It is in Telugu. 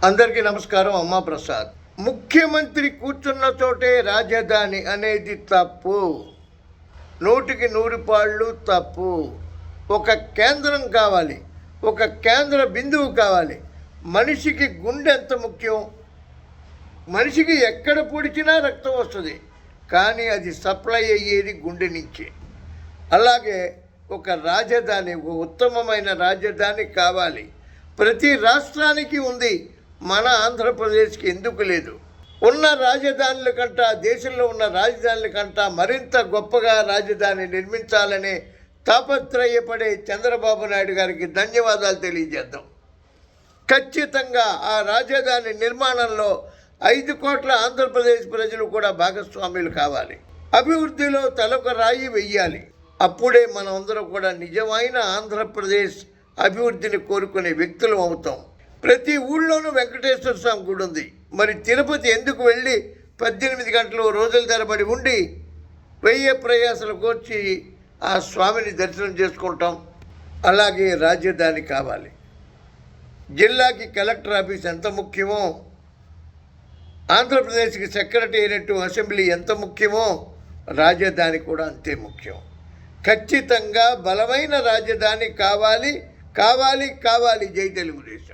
అందరికీ నమస్కారం. అమ్మా ప్రసాద్. ముఖ్యమంత్రి కూర్చున్న చోటే రాజధాని అనేది తప్పు. 100కి 100 పాళ్ళు తప్పు. ఒక కేంద్రం కావాలి, ఒక కేంద్ర బిందువు కావాలి. మనిషికి గుండె ఎంత ముఖ్యం. మనిషికి ఎక్కడ పొడిచినా రక్తం వస్తుంది, కానీ అది సప్లై అయ్యేది గుండె నుంచి. అలాగే ఒక రాజధాని, ఒక ఉత్తమమైన రాజధాని కావాలి. ప్రతి రాష్ట్రానికి ఉంది, మన ఆంధ్రప్రదేశ్కి ఎందుకు లేదు? ఉన్న రాజధానుల కంట, దేశంలో ఉన్న రాజధానుల కంట మరింత గొప్పగా రాజధాని నిర్మించాలనే తాపత్రయపడే చంద్రబాబు నాయుడు గారికి ధన్యవాదాలు తెలియజేద్దాం. ఖచ్చితంగా ఆ రాజధాని నిర్మాణంలో 5 కోట్ల ఆంధ్రప్రదేశ్ ప్రజలు కూడా భాగస్వాములు కావాలి. అభివృద్ధిలో తలొక రాయి వెయ్యాలి. అప్పుడే మనమందరం కూడా నిజమైన ఆంధ్రప్రదేశ్ అభివృద్ధిని కోరుకునే వ్యక్తులు అవుతాం. ప్రతి ఊళ్ళోనూ వెంకటేశ్వర స్వామి గుడి ఉంది. మరి తిరుపతి ఎందుకు వెళ్ళి 18 గంటలు రోజుల తరబడి ఉండి 1000 ప్రయాసలు కోర్చి ఆ స్వామిని దర్శనం చేసుకుంటాం? అలాగే రాజధాని కావాలి. జిల్లాకి కలెక్టర్ ఆఫీస్ ఎంత ముఖ్యమో, ఆంధ్రప్రదేశ్కి సెక్రటేరియట్, అసెంబ్లీ ఎంత ముఖ్యమో, రాజధాని కూడా అంతే ముఖ్యం. ఖచ్చితంగా బలమైన రాజధాని కావాలి, కావాలి, కావాలి. జై తెలుగుదేశం.